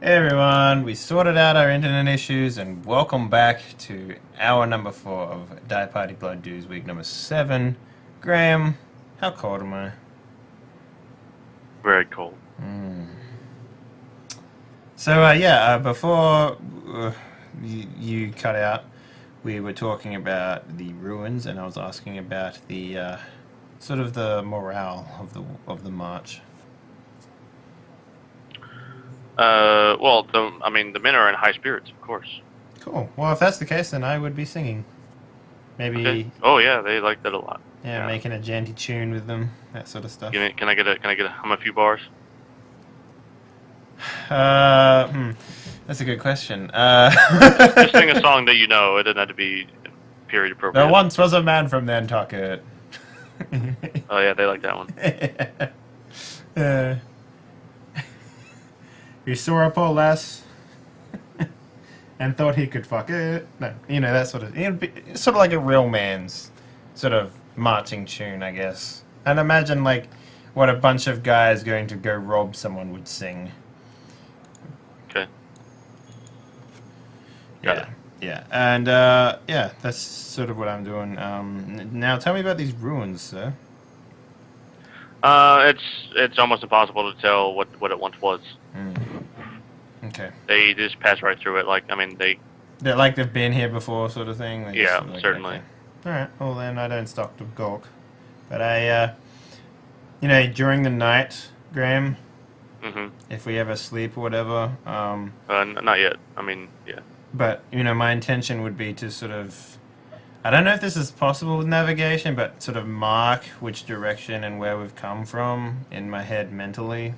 Hey everyone, we sorted out our internet issues and welcome back to hour number 4 of Die Party Blood Dues, week number 7. Graham, how cold am I? Very cold. Before you cut out, we were talking about the ruins and I was asking about the sort of the morale of the march. The men are in high spirits, of course. Cool. Well, if that's the case, then I would be singing. Okay. Maybe, Oh yeah, they like that a lot. yeah, Yeah. making a janty tune with them, that sort of stuff. Can I hum a few bars? Uh, hmm, that's a good question. Just sing a song that you know. It doesn't have to be period There appropriate. once was a man from Nantucket. Oh yeah, they like that one. uh, he saw a pole lass and thought he could fuck it. No, that sort of, sort of like a real man's sort of marching tune, I guess. And imagine like what a bunch of guys going to go rob someone would sing. Okay. Got Yeah, it. yeah, and yeah, that's sort of what I'm doing. Now tell me about these ruins, sir. It's almost impossible to tell what it once was. Okay, They just pass right through it. they're like they've been here before, sort of thing. They Yeah, just, like, certainly. okay. All right. Well, then I don't stock the gawk, but during the night, Graham, Mm-hmm. if we ever sleep or whatever, Not yet. Yeah. but my intention would be to sort of, I don't know if this is possible with navigation, but sort of mark which direction and where we've come from in my head mentally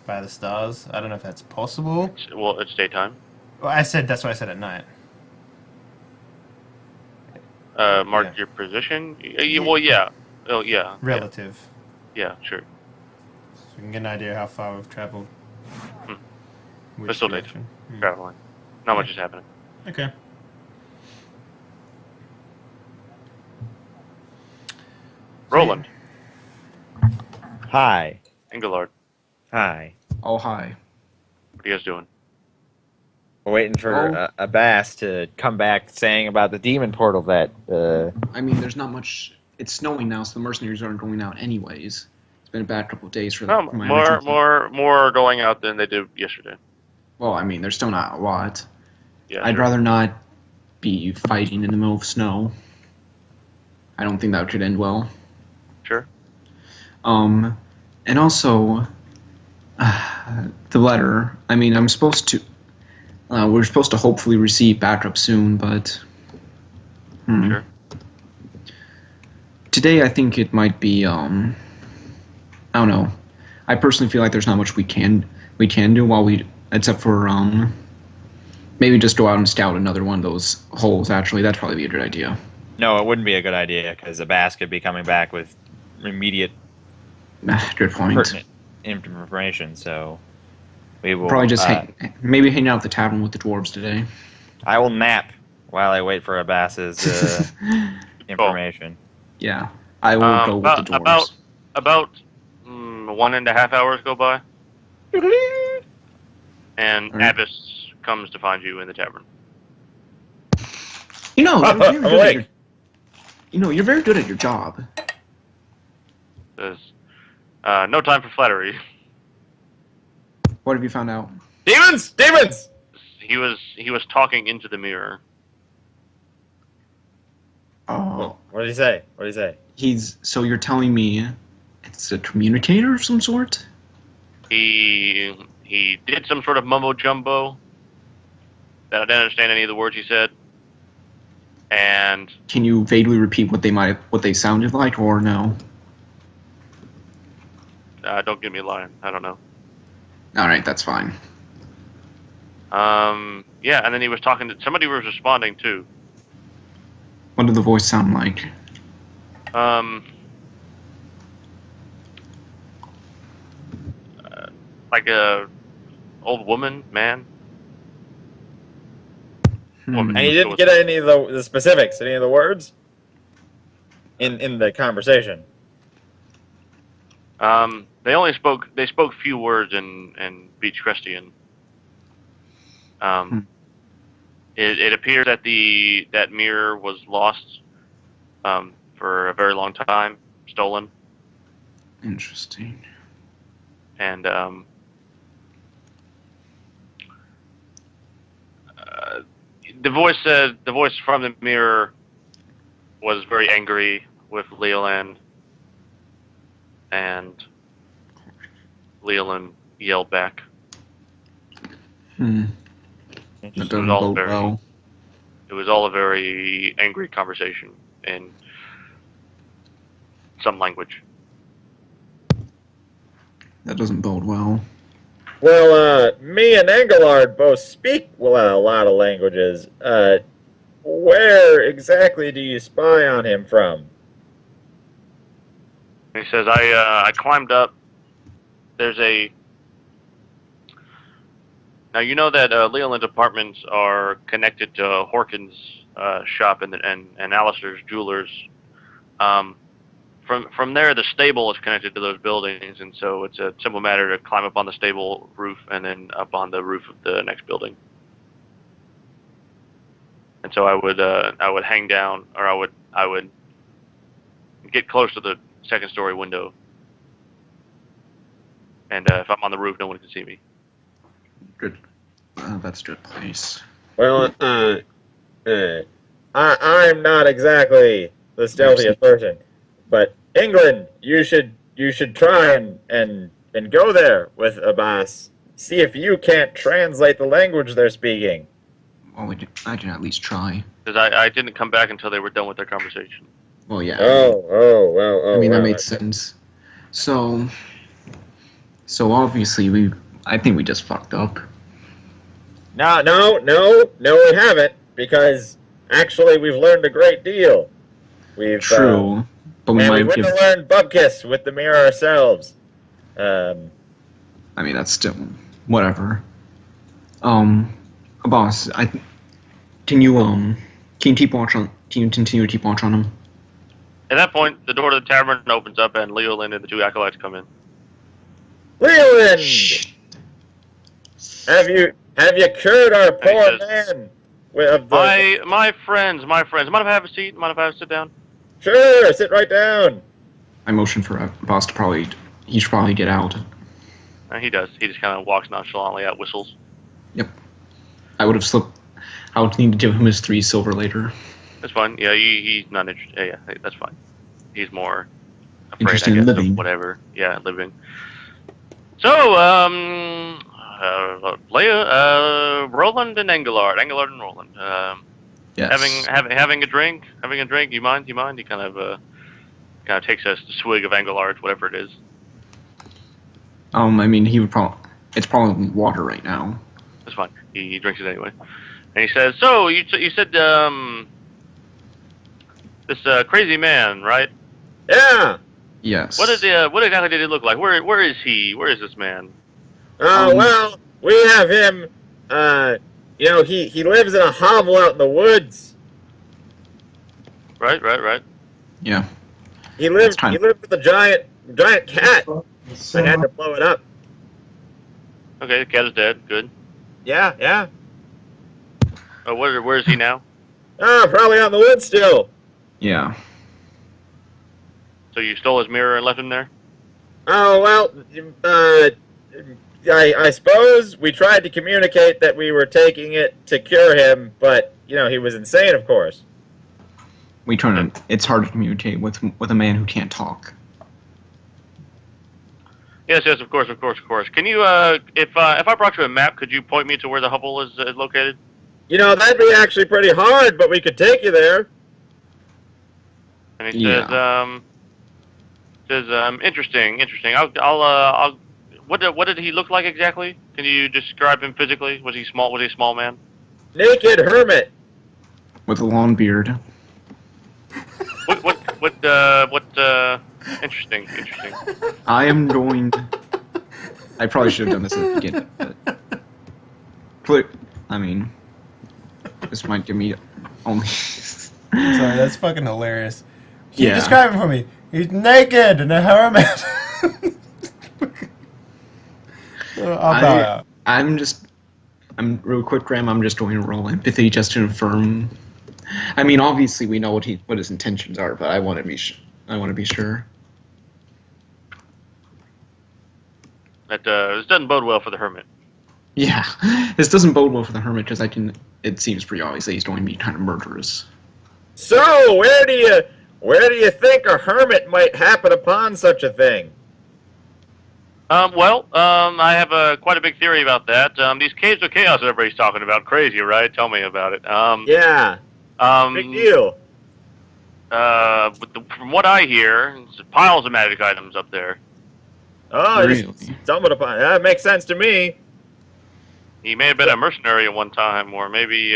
by the stars. I don't know if that's possible. Well, it's daytime. Well, that's what I said at night. Mark Yeah. your position. Well, yeah. Oh, yeah. Relative. Yeah, sure. So we can get an idea of how far we've traveled. Hmm. Which It's still direction. Traveling. Not much is happening. Okay. Roland. Hi. Engelard. Hi. Oh, hi. What are you guys doing? We're waiting for a bass to come back saying about the demon portal that, I mean, there's not much. It's snowing now, so the mercenaries aren't going out anyways. It's been a bad couple of days for, No, for my original. more going out than they did yesterday. Well, I mean, there's still not a lot. Yeah. I'd sure. rather not be fighting in the middle of snow. I don't think that could end well. Sure. And also, the letter. I mean, I'm supposed to. We're supposed to hopefully receive backup soon, but. Sure. Today, I think it might be. I don't know. I personally feel like there's not much we can do except for maybe just go out and scout another one of those holes. Actually, that'd probably be a good idea. no, it wouldn't be a good idea because the bass could be coming back with immediate Good point. pertinent information. So we will Probably just maybe hang out at the tavern with the dwarves today. I will nap while I wait for a bass's information. Yeah, I will go with the dwarves. About 1.5 hours go by, and All right. Abbas comes to find you in the tavern. You know, you're very I'm good at awake. you're very good at your job. Says, no time for flattery. What have you found out? Demons! Demons! He was talking into the mirror. Oh, What did he say? What did he say? so you're telling me it's a communicator of some sort? He did some sort of mumbo jumbo that I didn't understand any of the words he said. And Can you vaguely repeat what they sounded like, or no? don't get me lying, I don't know. All right, that's fine. Yeah, and then he was talking to somebody was responding too. What did the voice sound like? Like a old woman, man. Woman. And he didn't get any of the specifics, any of the words in the conversation. They spoke few words in Beach Crestian. It appears that that mirror was lost for a very long time, stolen, Interesting. and the voice from the mirror was very angry with Leland, and Leland yelled back. That doesn't bode well. It was all a very angry conversation in some language. That doesn't bode well. Well, me and Engelard both speak a lot of languages. Where exactly do you spy on him from? He says, I climbed up. There's a... Now, you know that Leland's apartments are connected to Horkin's shop and Alistair's jewelers. From there, the stable is connected to those buildings, and so it's a simple matter to climb up on the stable roof and then up on the roof of the next building. And so I would hang down, or I would get close to the second story window, and if I'm on the roof, no one can see me. Good. That's a good place. Well, I'm not exactly the stealthiest person, but England, you should try and go there with Abbas. See if you can't translate the language they're speaking. Well, I can at least try. Because I didn't come back until they were done with their conversation. Well, yeah. Oh. I mean, that makes sense. So obviously I think we just fucked up. No, we haven't, because actually we've learned a great deal. True, but we wouldn't have learned Bubkiss with the mirror ourselves. I mean, that's still whatever. Boss, can you keep watch on? Can you continue to keep watch on him? At that point, the door to the tavern opens up, and Leland and the two acolytes come in. Leland, have you cured our poor man? My friends. Mind if I have a seat? Mind if I sit down? Sure, sit right down. I motion for Boss to he should probably get out. He does. He just kind of walks nonchalantly out, whistles. Yep. I would need to give him his 3 silver later. That's fine. Yeah, he's not interested. Yeah, that's fine. He's more afraid, interested I guess, in living. of whatever. Yeah, living. So, Roland and Engelard and Roland. Yes. Having a drink. You mind? He kind of takes a swig of Engelard, whatever it is. I mean, it's probably water right now. That's fine. He drinks it anyway. And he says, "So you said this crazy man, right? Yeah. Yes. What exactly did he look like? Where is he? Where is this man? Well, we have him. He lives in a hovel out in the woods. Right. Yeah. He lived with a giant cat. I had to blow it up. Okay, the cat is dead. Good. Yeah. Where is he now? Probably out in the woods still. Yeah. So you stole his mirror and left him there? Oh, well, I suppose we tried to communicate that we were taking it to cure him, but, he was insane, of course. It's hard to communicate with a man who can't talk. Yes, of course. Can you, if I brought you a map, could you point me to where the hovel is located? That'd be actually pretty hard, but we could take you there. And he says, interesting. I'll. What did he look like exactly? Can you describe him physically? Was he small? Was he a small man? Naked hermit. With a long beard. What? Interesting. I probably should have done this at the beginning, but this might give me only. Sorry, that's fucking hilarious. Can you describe him for me? He's naked and a hermit. I'll bow out. I'm just I'm real quick, Graham. I'm just doing a roll empathy just to confirm. I mean, obviously we know what his intentions are, but I want to be sure. That this doesn't bode well for the hermit. Yeah, this doesn't bode well for the hermit because it seems pretty obvious that he's going to be kind of murderous. So, where do you think a hermit might happen upon such a thing? I have quite a big theory about that. These caves of chaos that everybody's talking about, crazy, right? Tell me about it. Yeah, big deal. From what I hear, it's piles of magic items up there. Oh, Really? just stumbled upon it. That makes sense to me. He may have been a mercenary at one time, or maybe,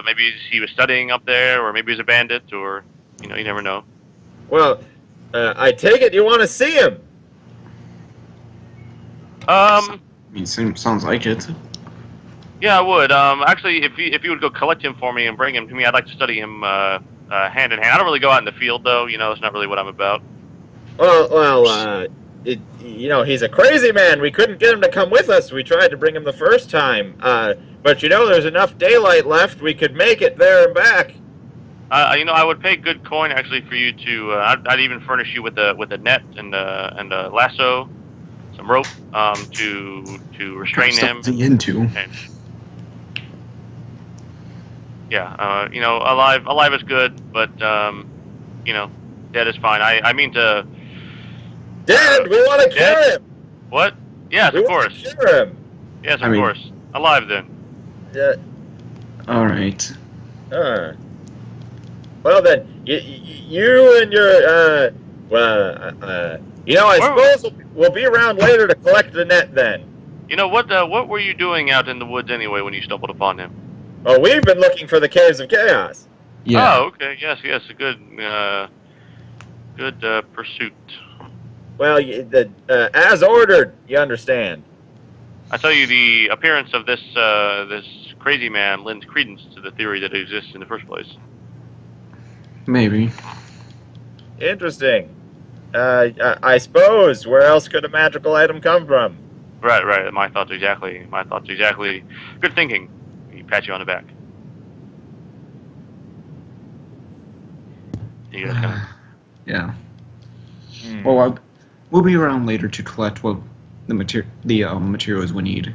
maybe he was studying up there, or maybe he's a bandit, or, you never know. Well, I take it you want to see him. I mean, sounds like it. Yeah, I would. Actually, if you would go collect him for me and bring him to me, I'd like to study him hand in hand. I don't really go out in the field, though. It's not really what I'm about. He's a crazy man. We couldn't get him to come with us. We tried to bring him the first time. But there's enough daylight left. We could make it there and back. I would pay good coin actually for you to. I'd even furnish you with a net and a lasso, some rope, to restrain him. Into. And, yeah, alive is good, but dead is fine. I mean to. Dead? We want to cure him. What? Yes, We of want course. to cure him. Yes, of course. Alive then. Yeah. All right. Well then, you and your I suppose we'll be around later to collect the net then. What were you doing out in the woods anyway when you stumbled upon him? Oh, we've been looking for the caves of chaos. Yeah. Oh, okay. Yes, a good pursuit. Well, as ordered, you understand. I tell you, the appearance of this crazy man lends credence to the theory that it exists in the first place. Maybe. Interesting. I suppose, where else could a magical item come from? Right. My thoughts exactly. Good thinking. He pat you on the back. You guys kind of... Yeah. Well, we'll be around later to collect what the materials we need.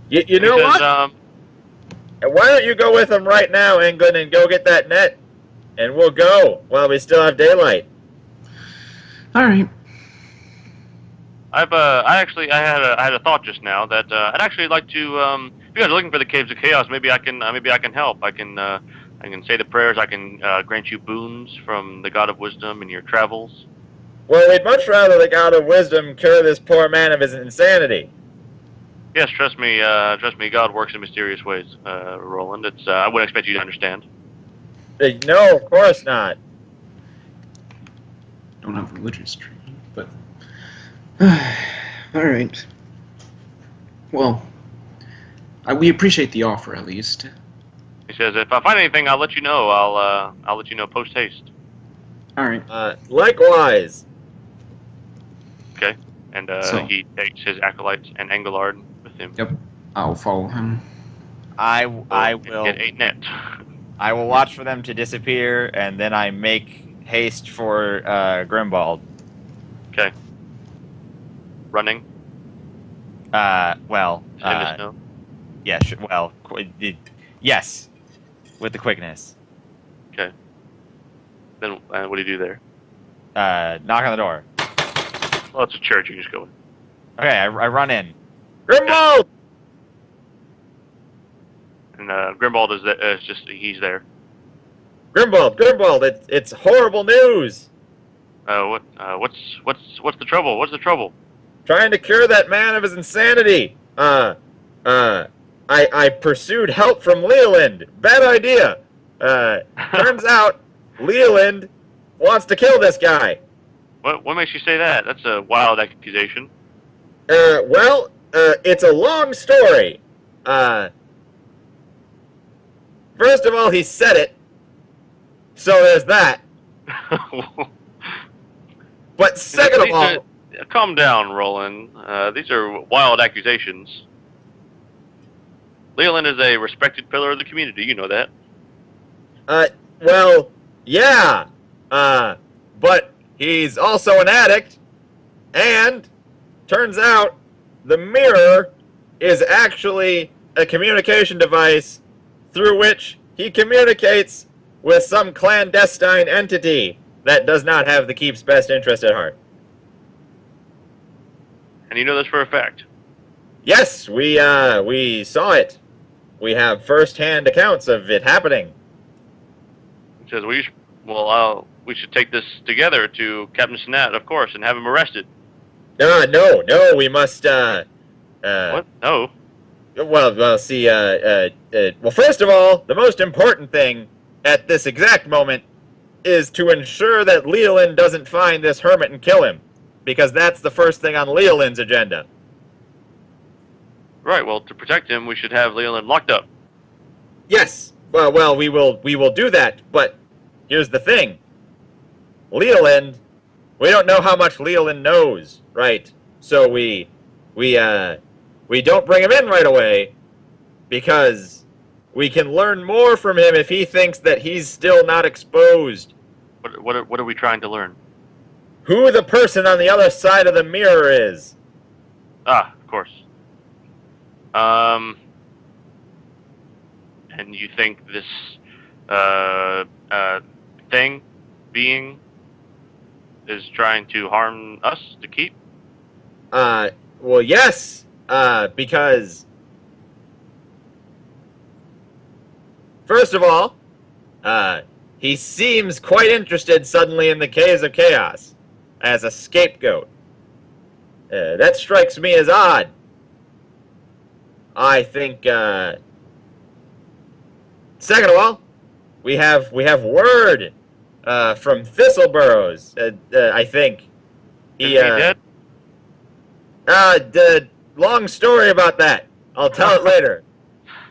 You know what? Why don't you go with him right now, England, and go get that net, and we'll go while we still have daylight. All right. I had a thought just now that I'd actually like to. If you guys are looking for the caves of chaos, maybe I can help. I can say the prayers. I can grant you boons from the God of Wisdom in your travels. Well, we'd much rather the God of Wisdom cure this poor man of his insanity. Yes, trust me. God works in mysterious ways, Roland. I wouldn't expect you to understand. No, of course not. Don't have religious training, but all right. Well, we appreciate the offer at least. He says, "If I find anything, I'll let you know. I'll let you know post haste." All right. Likewise. Okay. And he takes his acolytes and Engelard with him. Yep. I'll follow him. I will get a net. I will watch for them to disappear, and then I make haste for Grimbald. Okay. Running. In the snow. Yeah. Yes, with the quickness. Okay. Then what do you do there? Knock on the door. Well, it's a church. You can just go in. Okay, I run in. Grimwald! And Grimbald is he's there. Grimwald, it's horrible news. What's the trouble? What's the trouble? Trying to cure that man of his insanity. I pursued help from Leland. Bad idea. Turns out Leland wants to kill this guy. What makes you say that? That's a wild accusation. It's a long story. First of all, he said it. So there's that. But second of all... calm down, Roland. These are wild accusations. Leland is a respected pillar of the community. You know that. Well, yeah. But he's also an addict, and turns out the mirror is actually a communication device through which he communicates with some clandestine entity that does not have the Keep's best interest at heart. And you know this for a fact. Yes, we saw it. We have first-hand accounts of it happening. He says we should take this together to Captain Snat, of course, and have him arrested. No, we must, What? No. Well, see, well, first of all, the most important thing at this exact moment is to ensure that Leolin doesn't find this hermit and kill him, because that's the first thing on Leolin's agenda. Right. Well, to protect him, we should have Leland locked up. Yes. Well, we will do that. But here's the thing: Leolin, we don't know how much Leolin knows, right? So we don't bring him in right away because we can learn more from him if he thinks that he's still not exposed. What are we trying to learn? Who the person on the other side of the mirror is. Ah, of course. And you think this being is trying to harm us to keep? Well, yes, because first of all, he seems quite interested suddenly in the Caves of Chaos as a scapegoat. That strikes me as odd. I think, second of all, we have word from Thistleburrows. I think Is he dead? The long story about that. I'll tell it later.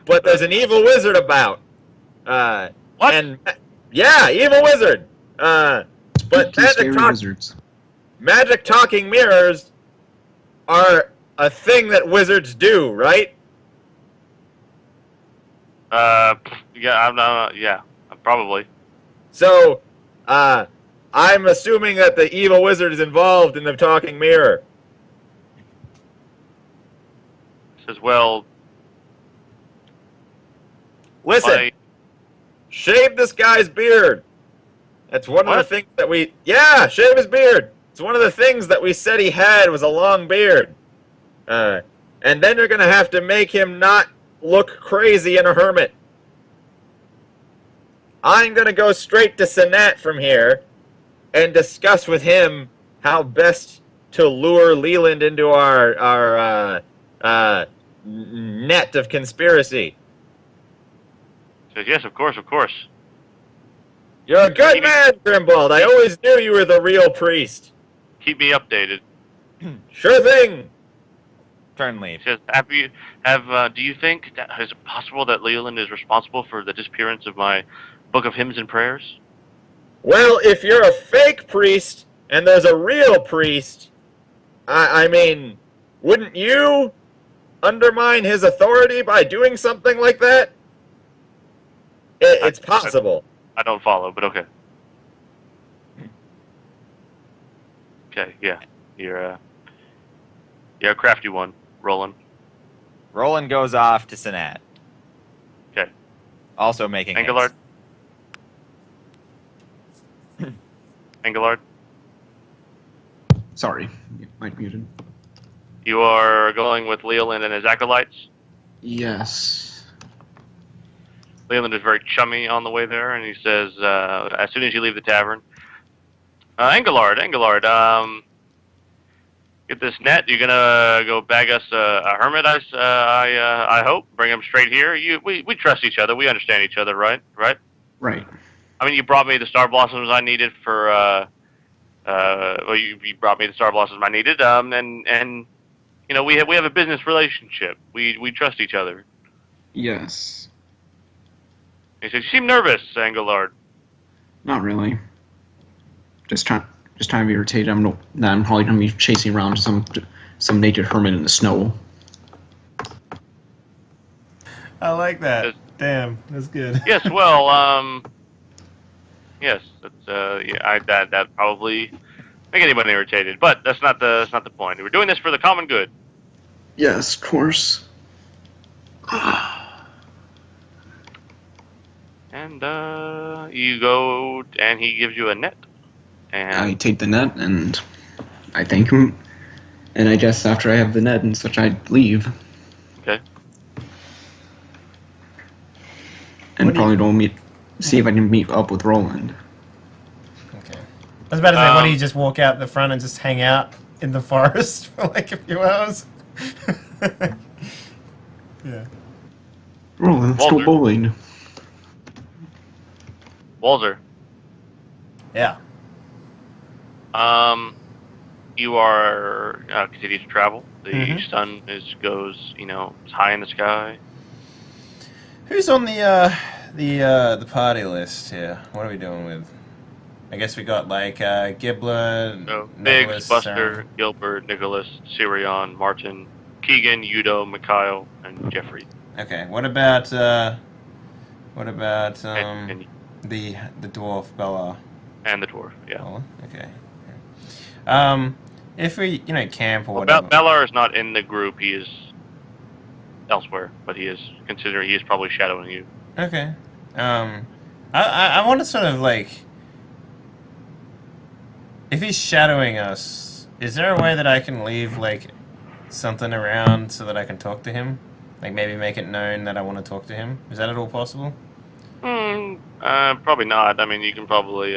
But there's an evil wizard about. What? And yeah, evil wizard. But magic talking mirrors are a thing that wizards do, right? Yeah, probably. So, I'm assuming that the evil wizard is involved in the talking mirror. Says, well, Listen, shave this guy's beard. That's one of the things that we... Yeah, shave his beard. It's one of the things that we said he had was a long beard. And then you're going to have to make him not look crazy in a hermit. I'm going to go straight to Sanat from here and discuss with him how best to lure Leland into our net of conspiracy. Says, yes, of course. You're a good man, Grimbold. I always knew you were the real priest. Keep me updated. Sure thing. Fernley. Says, do you think that is it possible that Leland is responsible for the disappearance of my book of hymns and prayers? Well, if you're a fake priest and there's a real priest, I mean, wouldn't you undermine his authority by doing something like that? It's possible. I don't follow, but okay. Okay, yeah. You're a crafty one, Roland. Roland goes off to Sanat. Okay. Also making Engelard. Engelard, Sorry, mic muted. you are going with Leland and his acolytes? Yes. Leland is very chummy on the way there, and he says, as soon as you leave the tavern, Engelard, get this net. You're gonna go bag us a hermit. I hope. Bring him straight here. We trust each other. We understand each other, right? Right. Right. I mean, you brought me the star blossoms I needed for. You brought me the star blossoms I needed. And you know, we have a business relationship. We trust each other. Yes. He says, "You seem nervous, Engelard." Not really. Just trying just trying to be irritated. I'm probably gonna be chasing around some naked hermit in the snow. I like that. Yes. Damn, that's good. Yes, well, yes, that's yeah, that probably make anybody irritated, but that's not the point. We're doing this for the common good. Yes, of course. And you go, and he gives you a net. And I take the net and I thank him. And I guess after I have the net and such, I leave. okay, And What do probably see if I can meet up with Roland. Okay. I was about to say, what do you Um, just walk out the front and just hang out in the forest for like a few hours? Yeah. Roland, let's go Walter. bowling. Walzer. Yeah. You are continue to travel. The Mhm. sun goes, it's high in the sky. Who's on the party list here? What are we doing with? I guess we got like Gibbler, So Nicholas, Biggs, Buster, Sarah. Gilbert, Nicholas, Sirion, Martin, Keegan, Udo, Mikhail, and Jeffrey. Okay. What about And the dwarf Bella? and the dwarf. Yeah. Bella? Okay. If we camp or Well, whatever. Bellar is not in the group. He is elsewhere, but he is probably shadowing you. Okay. I want to sort of like, if he's shadowing us, is there a way that I can leave like something around so that I can talk to him? Like maybe make it known that I want to talk to him. Is that at all possible? Probably not. I mean, you can probably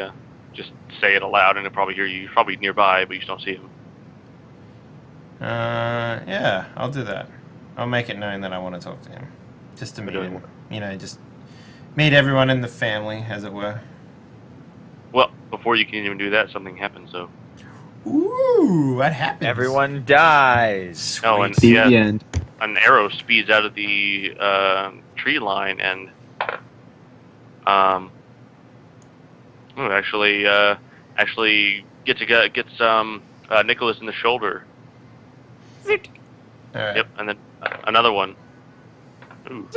just say it aloud, and he'll probably hear you. He's probably nearby, but you just don't see him. Yeah, I'll do that. I'll make it known that I want to talk to him. Just to meet Okay. him. Just meet everyone in the family, as it were. Well, before you can even do that, something happens. So. Ooh, what happens? Everyone dies. Sweet. Oh, and The yeah, end. an arrow speeds out of the tree line and actually gets Nicholas in the shoulder. All right. Yep, and then another one. Ooh.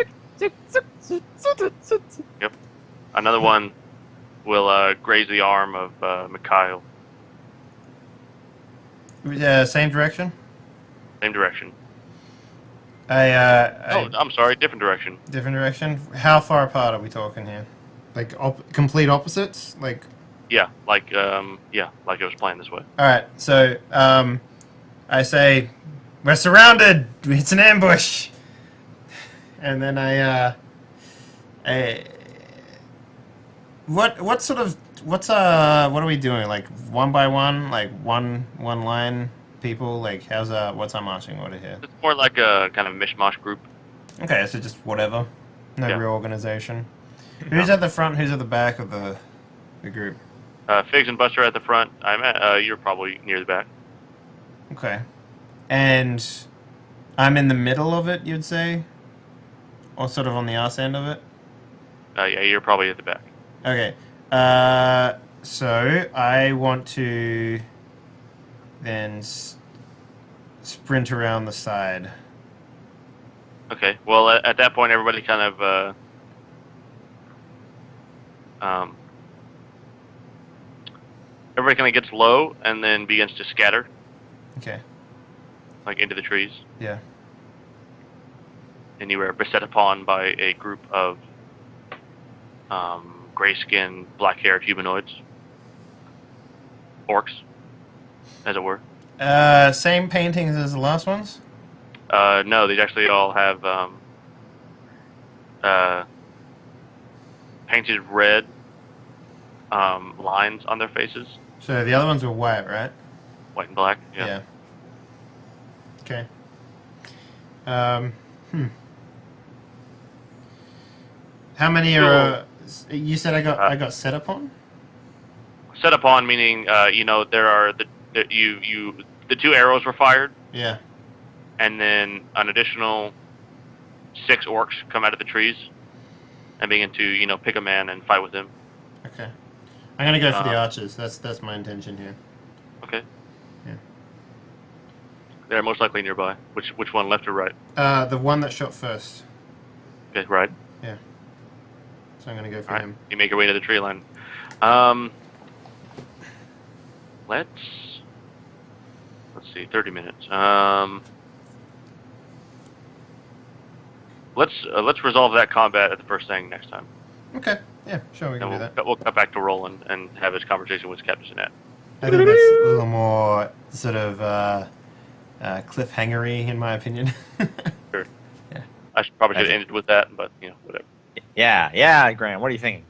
Yep, another one will graze the arm of Mikhail. Same direction. Same direction. I I'm sorry, different direction. different direction. How far apart are we talking here? Like complete opposites? Like, Yeah, like it was planned this way. all right. So I say, we're surrounded. It's an ambush. And then what are we doing? Like one by one, like one line people. Like what's our marching order here? It's more like a kind of mishmash group. Okay, so just whatever. No Yeah. real organization. Who's at the front? Who's at the back of the group? Figs and Buster at the front. You're probably near the back. Okay. And I'm in the middle of it, you'd say? Or sort of on the arse end of it? Yeah, you're probably at the back. Okay. So I want to then sprint around the side. Okay. Well, at that point, everybody kind of gets low and then begins to scatter, Okay. like into the trees. Yeah. And you are beset upon by a group of gray-skinned, black-haired humanoids, orcs, as it were. Same paintings as the last ones? No, these actually all have painted red lines on their faces, So the other ones were white, right? white and black. Yeah. Okay. How many are? You said I got set upon. Set upon meaning, there are the two arrows were fired, Yeah. and then an additional 6 orcs come out of the trees and begin to pick a man and fight with him. Okay. I'm gonna go for the archers. That's my intention here. Okay. Yeah. They're most likely nearby. Which one, left or right? The one that shot first. Okay, right. Yeah. So I'm gonna go for All right. him. You make your way to the tree line. Let's see. 30 minutes. Let's resolve that combat at the first thing next time. Okay. Yeah, sure, we can And do that. we'll cut back to Roland and have his conversation with Captain Sinet. I think that's a little more sort of cliffhangery, in my opinion. Sure. Yeah. I should probably have ended with that, but whatever. Yeah, Graham. What are you thinking?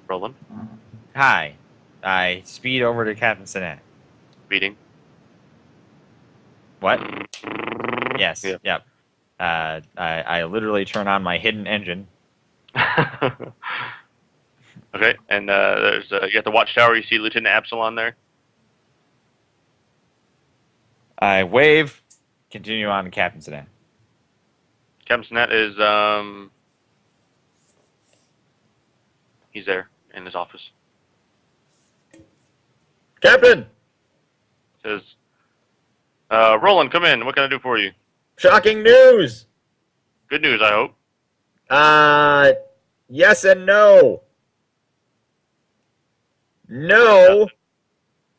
Roland, Hi. I speed over to Captain Sinet. beating. What? Yes. Yeah. Yep. I literally turn on my hidden engine. Okay, and there's you got the watchtower. You see Lieutenant Absalon there. I wave. Continue on to Captain Sinet. Captain Sinet is he's there in his office. Captain! Says, Roland, come in. What can I do for you? Shocking news! Good news, I hope. Yes and no. No,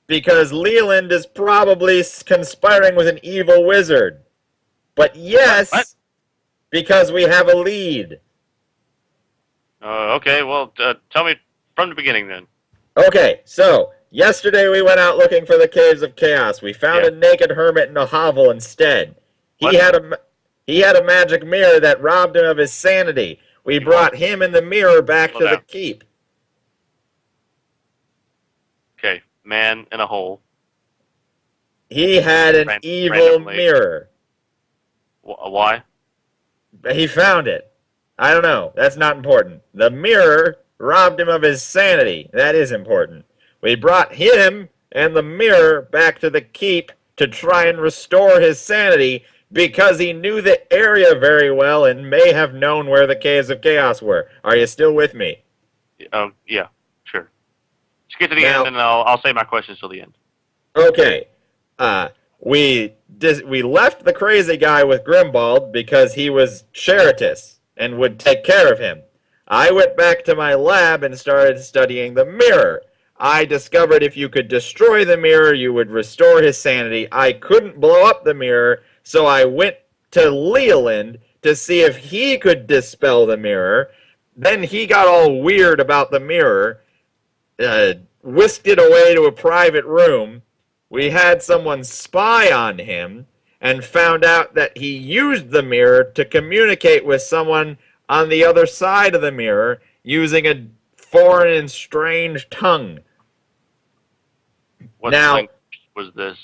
because Leland is probably conspiring with an evil wizard. But yes, What? because we have a lead. Okay, well, tell me from the beginning then. Okay, so yesterday we went out looking for the Caves of Chaos. We found Yeah. a naked hermit in a hovel instead. What? He had a magic mirror that robbed him of his sanity. We brought him and the mirror back Slow to the down. keep. Okay, man in a hole. He had an evil Randomly. mirror. Why? He found it. I don't know. That's not important. The mirror robbed him of his sanity. That is important. We brought him and the mirror back to the keep to try and restore his sanity because he knew the area very well and may have known where the Caves of Chaos were. Are you still with me? Yeah, sure. Just get to the Now- end, and I'll say my questions till the end. Okay. We left the crazy guy with Grimbald because he was Charitus and would take care of him. I went back to my lab and started studying the mirror. I discovered if you could destroy the mirror, you would restore his sanity. I couldn't blow up the mirror, so I went to Leland to see if he could dispel the mirror. Then he got all weird about the mirror, whisked it away to a private room. We had someone spy on him and found out that he used the mirror to communicate with someone on the other side of the mirror using a foreign and strange tongue. What Now- language was this?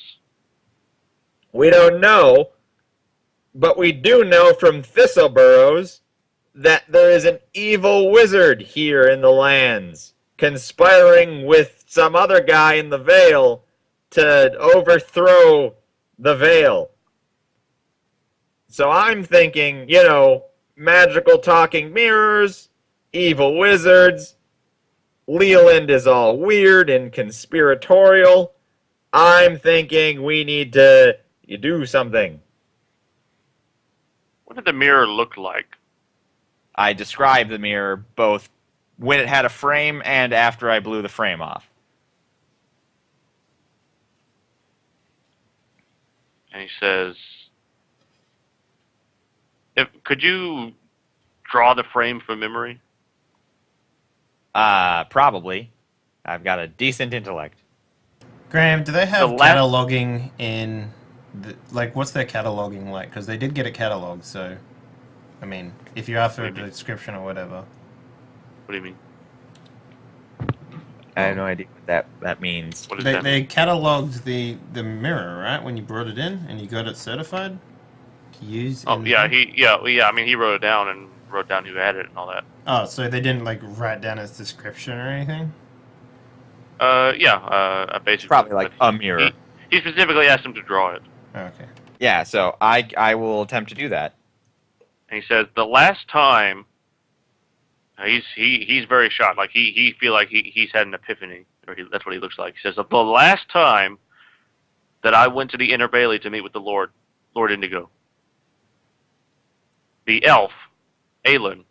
We don't know, but we do know from Thistleburrows that there is an evil wizard here in the lands, conspiring with some other guy in the Vale to overthrow the Vale. So I'm thinking, magical talking mirrors, evil wizards, Leland is all weird and conspiratorial. I'm thinking we need to do something. What did the mirror look like? I described the mirror both when it had a frame and after I blew the frame off. And he says, could you draw the frame from memory? Probably. I've got a decent intellect. Graham, do they have The last- cataloging in... what's their cataloging like? Because they did get a catalog, so... I mean, if you're after a What do you mean? description or whatever. What do you mean? I have no idea what that means. What does They, that they mean? cataloged the mirror, right? When you brought it in and you got it certified to use. Oh, in yeah, the- I mean, he wrote it down and wrote down who had it and all that. Oh, so they didn't write down his description or anything? Basically. Probably like but a mirror. He specifically asked him to draw it. Oh, okay. Yeah, so I will attempt to do that. And he says the last time he's very shocked. Like he feel like he's had an epiphany. That's what he looks like. He says, "Of the last time that I went to the Inner Bailey to meet with the Lord Indigo, the elf, Aelin,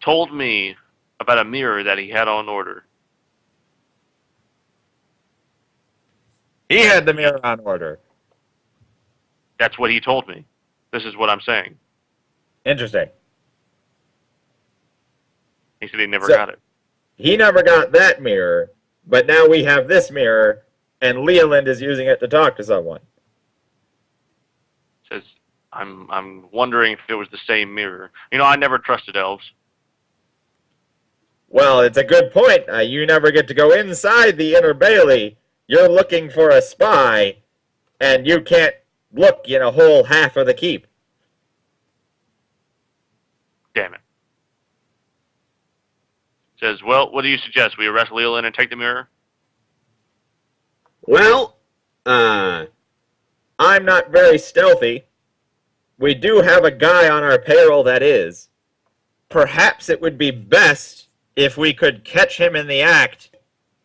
told me about a mirror that he had on order." He had the mirror on order. That's what he told me. This is what I'm saying. Interesting. He said he never So- got it. He never got that mirror, but now we have this mirror, and Leland is using it to talk to someone. Says, I'm wondering if it was the same mirror. You know, I never trusted elves. Well, it's a good point. You never get to go inside the Inner Bailey. You're looking for a spy, and you can't look in a whole half of the keep. Damn it. Says, well, what do you suggest? We arrest Leland and take the mirror? Well, I'm not very stealthy. We do have a guy on our payroll that is. Perhaps it would be best if we could catch him in the act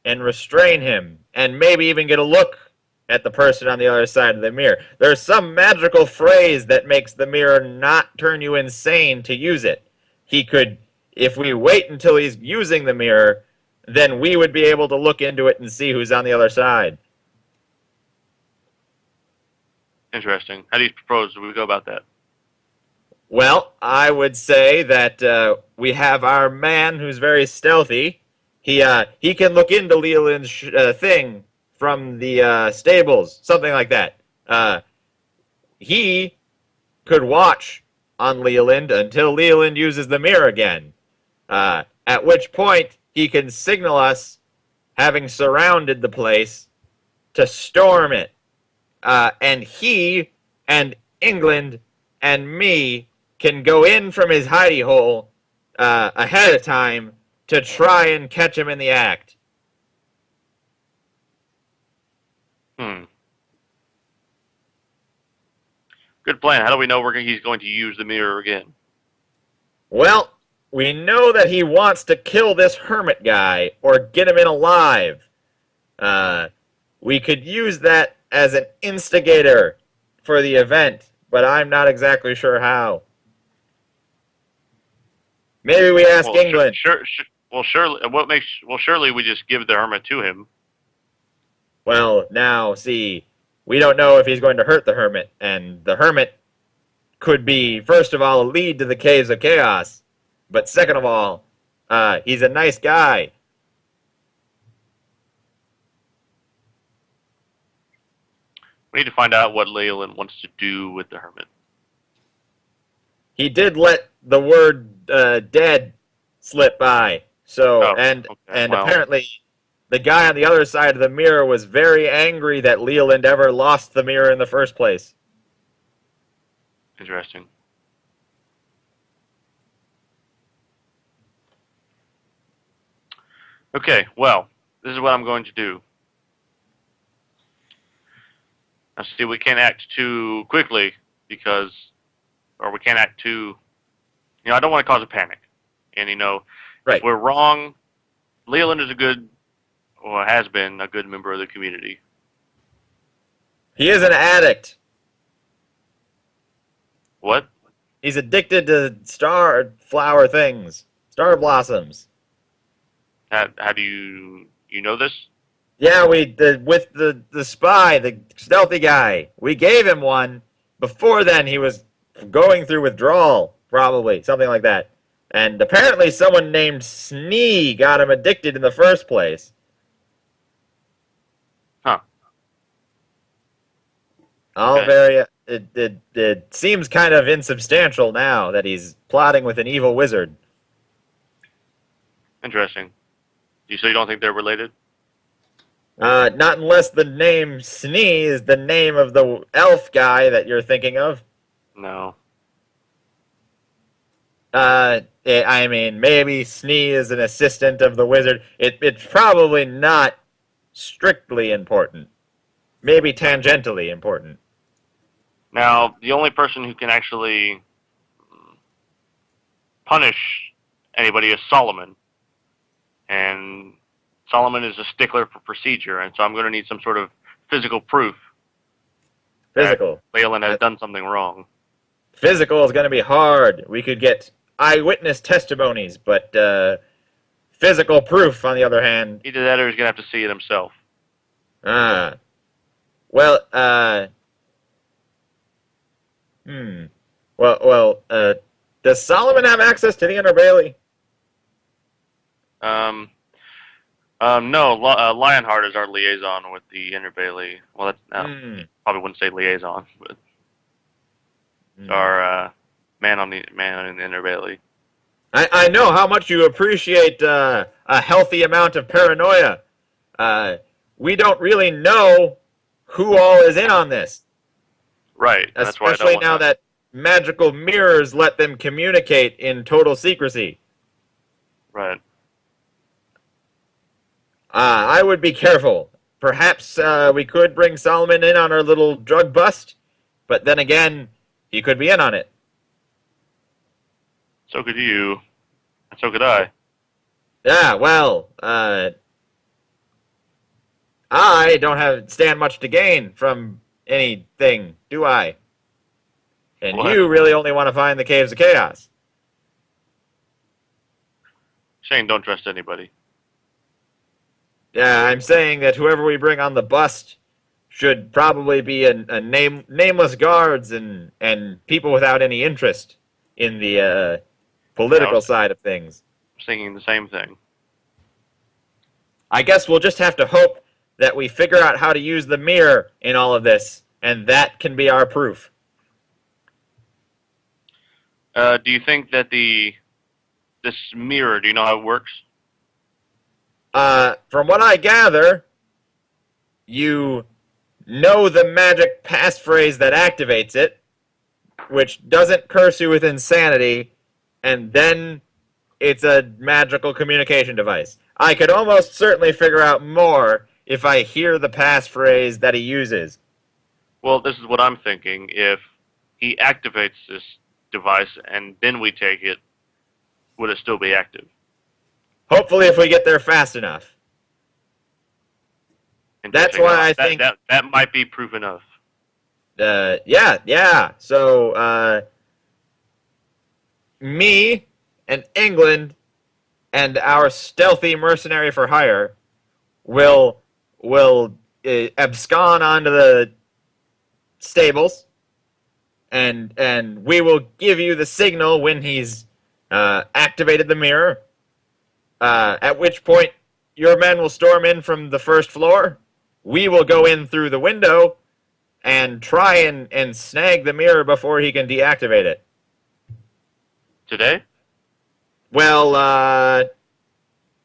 and restrain him, and maybe even get a look at the person on the other side of the mirror. There's some magical phrase that makes the mirror not turn you insane to use it. He could, if we wait until he's using the mirror, then we would be able to look into it and see who's on the other side. Interesting. How do you propose we go about that? Well, I would say that we have our man who's very stealthy. He can look into Leland's thing from the stables, something like that. He could watch on Leland until Leland uses the mirror again. At which point he can signal us, having surrounded the place, to storm it. And he and England and me can go in from his hidey hole ahead of time to try and catch him in the act. Good plan. How do we know he's going to use the mirror again? Well, we know that he wants to kill this hermit guy or get him in alive. We could use that as an instigator for the event, but I'm not exactly sure how. Maybe we ask England. Surely we just give the hermit to him. Well, now, see, we don't know if he's going to hurt the hermit, and the hermit could be, first of all, a lead to the Caves of Chaos, but second of all, he's a nice guy. We need to find out what Leland wants to do with the hermit. He did let the word dead slip by, so, apparently the guy on the other side of the mirror was very angry that Leland ever lost the mirror in the first place. Interesting. Okay, well, this is what I'm going to do. Now, see, we can't act too quickly or we can't act too, I don't want to cause a panic. And, right. If we're wrong, Leland is has been a good member of the community. He is an addict. What? He's addicted to star flower things, star blossoms. How do you know this? Yeah, with the spy, the stealthy guy, we gave him one. Before then, he was going through withdrawal, probably something like that. And apparently, someone named Snee got him addicted in the first place. Huh. All Okay. very. It seems kind of insubstantial now that he's plotting with an evil wizard. Interesting. So you don't think they're related? Not unless the name Snee is the name of the elf guy that you're thinking of. No. I mean, maybe Snee is an assistant of the wizard. It's probably not strictly important. Maybe tangentially important. Now, the only person who can actually punish anybody is Solomon. And Solomon is a stickler for procedure, and so I'm going to need some sort of physical proof Physical. that Leyland has done something wrong. Physical is going to be hard. We could get eyewitness testimonies, but physical proof, on the other hand. Either that or he's going to have to see it himself. Well, does Solomon have access to the Inner Bailey? No, Lionheart is our liaison with the Inner Bailey. Well, that's probably wouldn't say liaison, but our man in the Inner Bailey. I know how much you appreciate a healthy amount of paranoia. We don't really know who all is in on this. Right. That's why I don't especially want now that magical mirrors let them communicate in total secrecy. Right. I would be careful. Perhaps we could bring Solomon in on our little drug bust, but then again, he could be in on it. So could you, and so could I. Yeah, well, I don't stand much to gain from anything, do I? And What? you really only want to find the Caves of Chaos. Shane, don't trust anybody. Yeah, I'm saying that whoever we bring on the bust should probably be a nameless guards and people without any interest in the political side of things. I'm thinking the same thing. I guess we'll just have to hope that we figure out how to use the mirror in all of this, and that can be our proof. Do you think that this mirror, do you know how it works? From what I gather, you know the magic passphrase that activates it, which doesn't curse you with insanity, and then it's a magical communication device. I could almost certainly figure out more if I hear the passphrase that he uses. Well, this is what I'm thinking. If he activates this device and then we take it, would it still be active? Hopefully, if we get there fast enough. That's why I think that might be proof enough. Yeah. So, me and England and our stealthy mercenary for hire will abscond onto the stables, and we will give you the signal when he's activated the mirror. At which point, your men will storm in from the first floor. We will go in through the window and try and snag the mirror before he can deactivate it. Today? Well,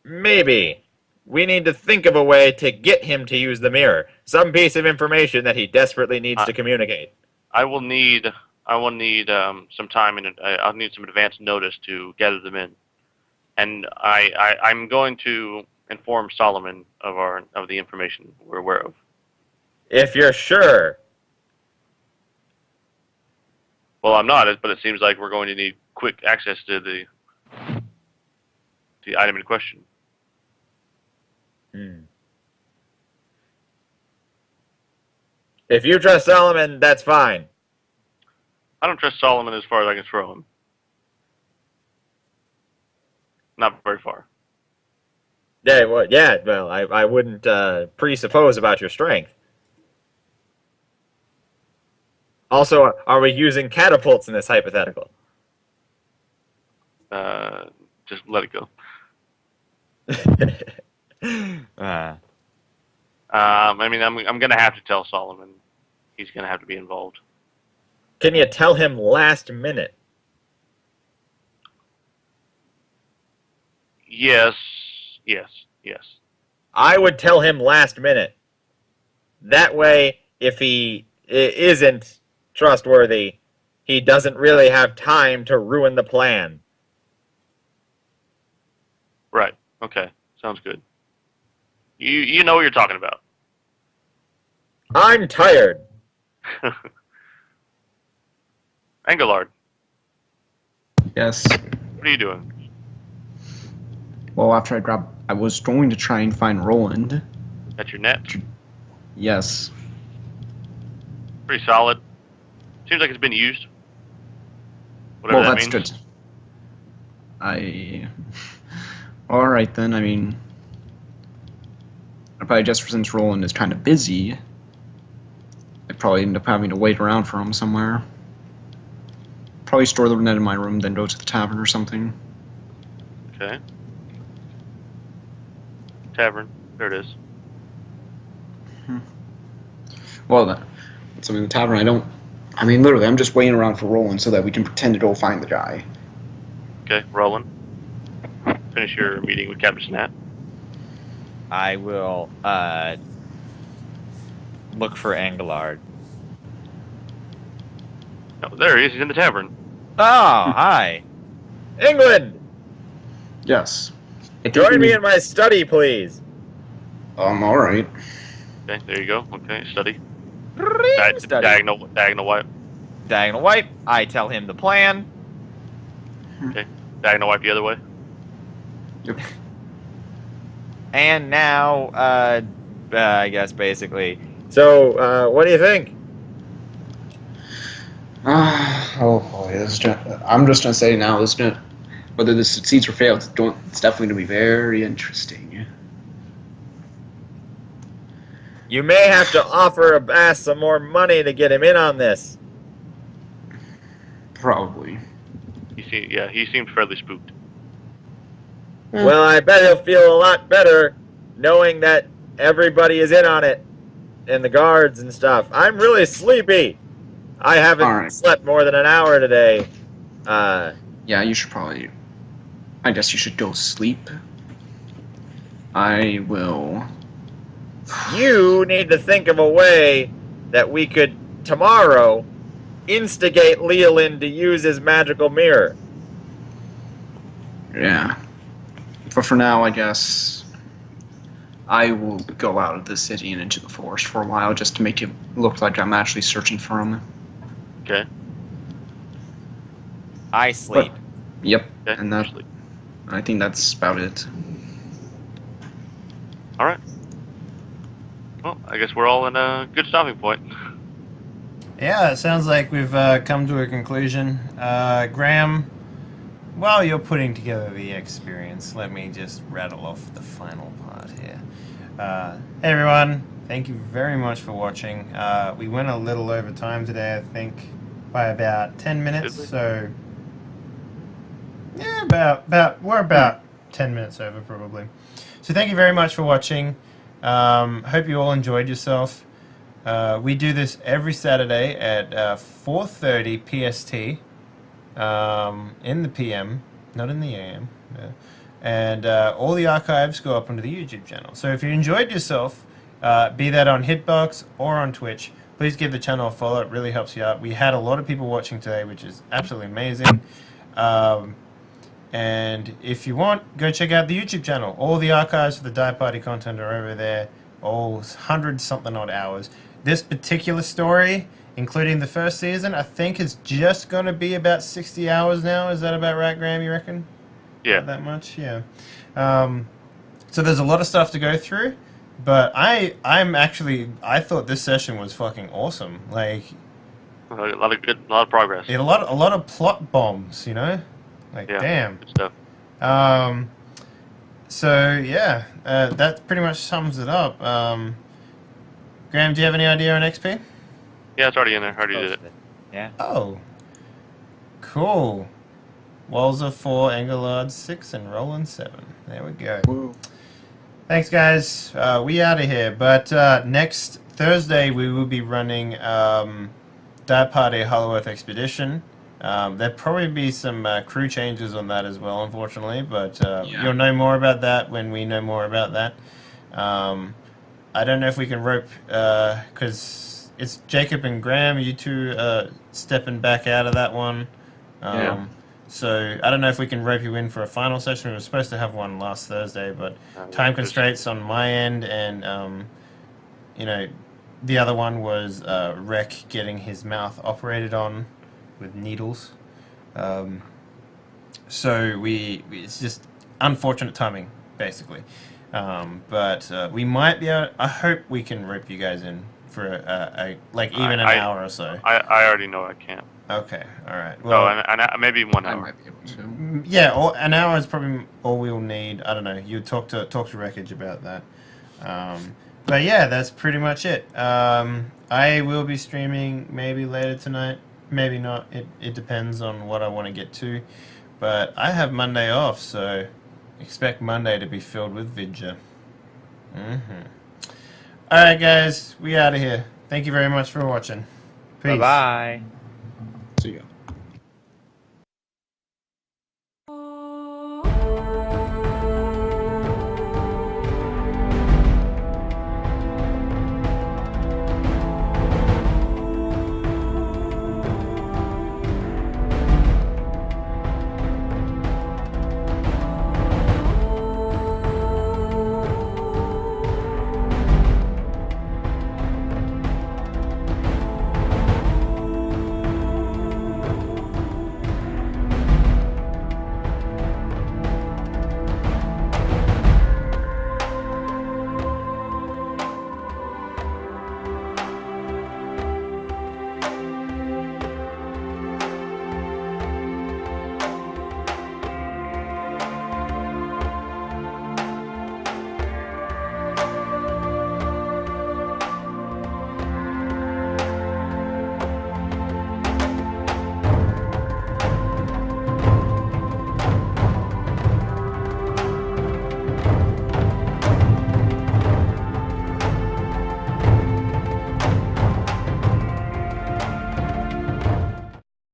maybe. We need to think of a way to get him to use the mirror. Some piece of information that he desperately needs to communicate. I will need some time and I'll need some advance notice to gather them in. And I'm going to inform Solomon of the information we're aware of. If you're sure. Well, I'm not, but it seems like we're going to need quick access to the item in question. If you trust Solomon, that's fine. I don't trust Solomon as far as I can throw him. Not very far. Yeah, well, I wouldn't presuppose about your strength. Also, are we using catapults in this hypothetical? Just let it go. I mean, I'm going to have to tell Solomon. He's going to have to be involved. Can you tell him last minute? Yes. I would tell him last minute. That way, if he isn't trustworthy, he doesn't really have time to ruin the plan. Right. Okay. Sounds good. You know what you're talking about. I'm tired. Engelard, Yes. what are you doing? Well, after I I was going to try and find Roland. That's your net. Yes. Pretty solid. Seems like it's been used. Whatever Well, that that's means. good. Alright then, I mean... I probably just since Roland is kind of busy, I probably end up having to wait around for him somewhere. Probably store the net in my room, then go to the tavern or something. Okay. Tavern. There it is. Well, so in the tavern, I mean, literally, I'm just waiting around for Roland so that we can pretend to go find the guy. Okay, rolling. Finish your meeting with Captain Snap. I will look for Engelard. Oh, there he is. He's in the tavern. Oh, hi. England, Yes. join me in my study, please. Alright. Okay, there you go. Okay, study. Study. Diagonal wipe. Diagonal wipe. I tell him the plan. Okay, diagonal wipe the other way. Yep. And now, I guess basically, So, what do you think? Oh boy, I'm just gonna say now, whether this succeeds or fails, it's definitely gonna be very interesting. You may have to offer Abbas some more money to get him in on this. Probably. He seemed fairly spooked. Well, I bet he'll feel a lot better knowing that everybody is in on it, and the guards and stuff. I'm really sleepy. I haven't All right. slept more than an hour today. Yeah, you should probably. I guess you should go sleep. I will. You need to think of a way that we could, tomorrow, instigate Leolin to use his magical mirror. Yeah. But for now, I guess I will go out of the city and into the forest for a while just to make it look like I'm actually searching for him. Okay. I sleep. Yep. Okay. And that, Sleep. I think that's about it. All right. Well, I guess we're all in a good stopping point. Yeah, it sounds like we've come to a conclusion. Graham, while you're putting together the experience, let me just rattle off the final part here. Hey everyone, thank you very much for watching. We went a little over time today, I think, by about 10 minutes, Did we? so... Yeah, we're about 10 minutes over, probably. So thank you very much for watching. Hope you all enjoyed yourself. We do this every Saturday at 4:30 PST in the PM, not in the AM. And all the archives go up onto the YouTube channel. So if you enjoyed yourself, be that on Hitbox or on Twitch, please give the channel a follow. It really helps you out. We had a lot of people watching today, which is absolutely amazing. And if you want, go check out the YouTube channel. All the archives for the Die Party content are over there. All 100-something odd hours. This particular story, including the first season, I think is just going to be about 60 hours now. Is that about right, Graham, you reckon? Yeah. Not that much? Yeah. So there's a lot of stuff to go through. But I thought this session was fucking awesome. Like, A lot of progress. a lot of plot bombs, you know? Like, Yeah. damn. Good stuff. So yeah, that pretty much sums it up. Graham, do you have any idea on XP? Yeah, it's already in there. Already did it. Yeah. Oh, cool. Walzer 4, Engelard 6, and Roland 7. There we go. Woo. Thanks, guys. We out of here. But next Thursday we will be running Die Party Hollow Earth Expedition. There'll probably be some crew changes on that as well, unfortunately, but Yeah. you'll know more about that when we know more about that. I don't know if we can rope, because it's Jacob and Graham, you two stepping back out of that one. Yeah. So I don't know if we can rope you in for a final session. We were supposed to have one last Thursday, but time constraints on my end, and you know, the other one was Rec getting his mouth operated on with needles. So it's just unfortunate timing. basically. But we might be able. I hope we can rope you guys in for even an hour or so. I already know I can't. Okay, all right. Well, and maybe 1 I hour. might be able to. yeah, an hour is probably all we'll need. I don't know. You talk to Wreckage about that. But yeah, that's pretty much it. I will be streaming maybe later tonight, maybe not. It depends on what I want to get to. But I have Monday off, so expect Monday to be filled with Vidya. Alright guys, we out of here. Thank you very much for watching. Peace. Bye-bye. See ya.